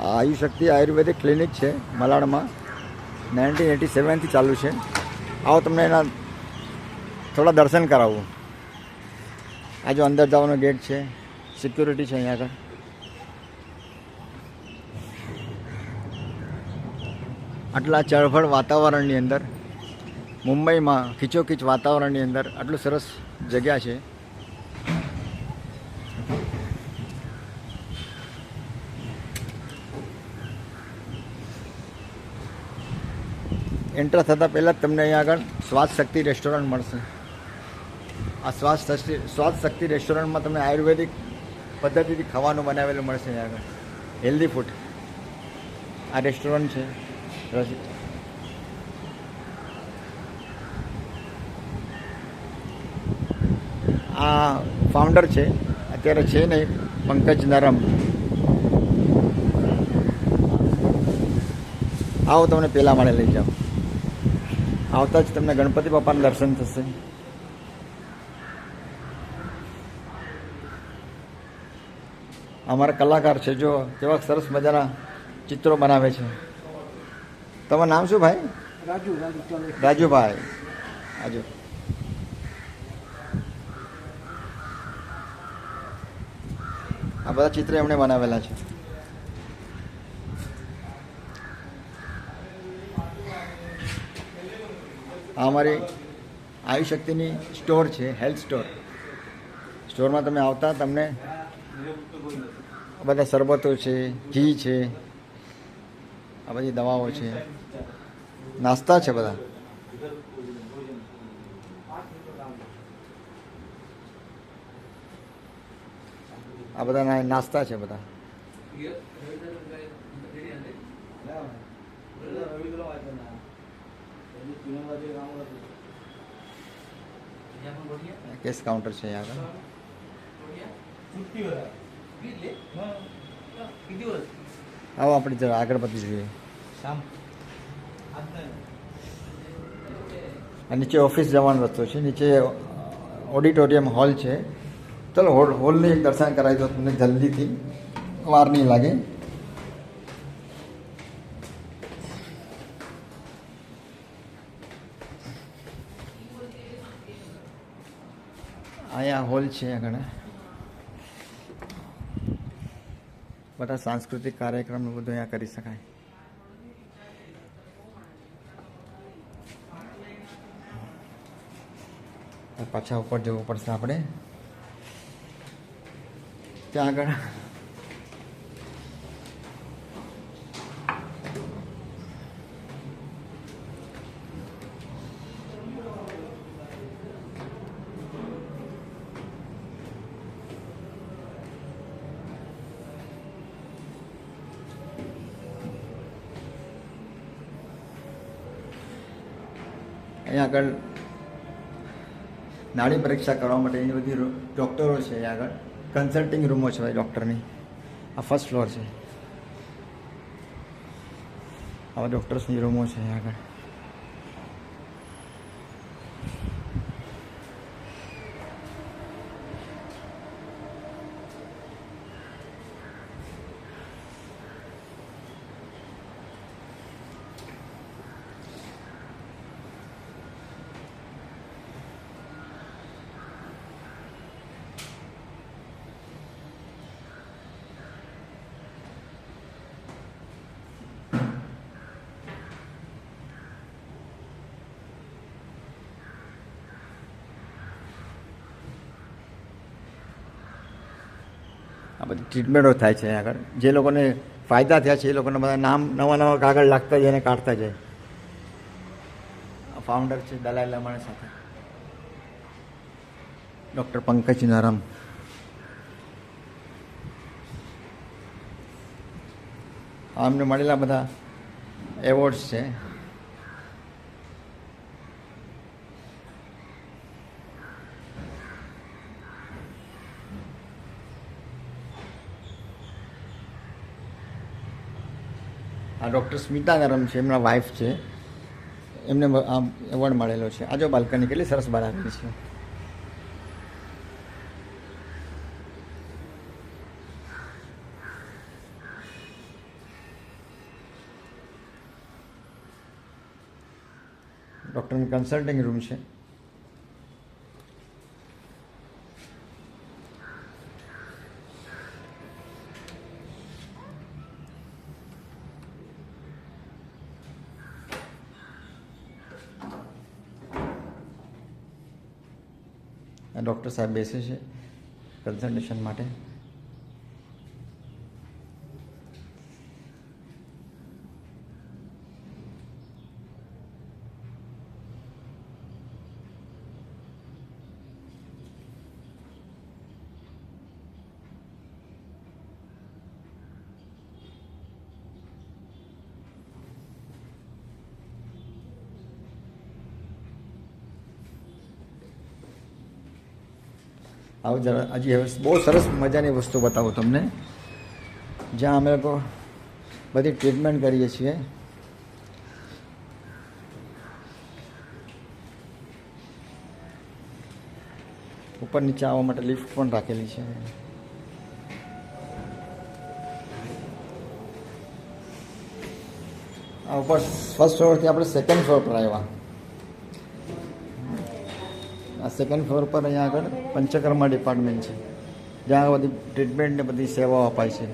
આયુશક્તિ આયુર્વેદિક clinic છે મલાડમાં. 1987થી ચાલુ છે. આવો તમને એના થોડા દર્શન કરાવું. આ જો અંદર જવાનો ગેટ છે, સિક્યુરિટી છે અહીંયા આગળ. આટલા ચળફળ વાતાવરણની અંદર, મુંબઈમાં ખીચોખીચ વાતાવરણની અંદર આટલું સરસ જગ્યા છે. એન્ટર થતાં પહેલાં જ તમને અહીંયા આગળ સ્વાદ શક્તિ રેસ્ટોરન્ટ મળશે. આ સ્વાદ શક્તિ રેસ્ટોરન્ટમાં તમને આયુર્વેદિક પદ્ધતિથી ખાવાનું બનાવેલું મળશે. અહીંયા આગળ હેલ્ધી ફૂડ આ રેસ્ટોરન્ટ છે. આ ફાઉન્ડર છે, અત્યારે છે નહીં, પંકજ નરમ. આવો તમને પહેલાં માળે લઈ જાઓ. આવતા જ તમને ગણપતિ બાપાના દર્શન થશે. અમારા કલાકાર છે, જો કેવા સરસ મજાના ચિત્રો બનાવે છે. તમારું નામ શું ભાઈ? રાજુભાઈ. આજુ આ બધા ચિત્ર એમણે બનાવેલા છે. આ અમારી આયુશક્તિની સ્ટોર છે, હેલ્થ સ્ટોર. સ્ટોરમાં તમે આવતા તમને બધા શરબતો છે, ઘી છે, આ બધી દવાઓ છે, નાસ્તા છે બધા. આ બધા નાસ્તા છે બધા. કેસ કાઉન્ટર છે આગળ. આવો આપણે જરા આગળ વધી જોઈએ. નીચે ઓફિસ જવાનો રસ્તો છે, નીચે ઓડિટોરિયમ હોલ છે. ચલો હોલની એક દર્શન કરાવી દો તમને, જલ્દીથી, વાર નહીં લાગે. અહીંયા હોલ છે, આગળ બધા સાંસ્કૃતિક કાર્યક્રમ બધું અહીંયા કરી શકાય. પાછા ઉપર જવું પડશે આપણે. ત્યાં આગળ નાડી પરીક્ષા કરવા માટે એની બધી ડૉક્ટરો છે. અહીંયા આગળ કન્સલ્ટિંગ રૂમો છે ભાઈ ડૉક્ટરની. આ ફર્સ્ટ ફ્લોર છે. આવા ડૉક્ટર્સની રૂમો છે અહીંયા આગળ. આ બધી ટ્રીટમેન્ટો થાય છે આગળ. જે લોકોને ફાયદા થયા છે એ લોકોને બધા નામ નવા કાગળ લાગતા જાય અને કાઢતા જાય. ફાઉન્ડર છે દલાઈ લામાની સાથે ડૉક્ટર પંકજ નરમ. અમને મળેલા બધા એવોર્ડ્સ છે. આ ડૉક્ટર સ્મિતા નરમ છે, એમના વાઈફ છે, એમને આ એવોર્ડ મળેલો છે. આ જો બાલ્કની કેટલી સરસ બનાવેલી છે. ડૉક્ટરનું કન્સલ્ટિંગ રૂમ છે. આ ડૉક્ટર સાહેબ બેસે છે કન્સલ્ટેશન માટે. આવું જરા હજી હવે બહુ સરસ મજાની વસ્તુ બતાવું તમને, જ્યાં અમે લોકો બધી ટ્રીટમેન્ટ કરીએ છીએ. ઉપર નીચે આવવા માટે લિફ્ટ પણ રાખેલી છે. આ ઉપર ફર્સ્ટ ફ્લોરથી આપણે સેકન્ડ ફ્લોર પર આવ્યા. આ સેકન્ડ ફ્લોર પર અહીંયા આગળ પંચકર્મા ડિપાર્ટમેન્ટ છે, જ્યાં બધી ટ્રીટમેન્ટ ને બધી સેવાઓ અપાય છે.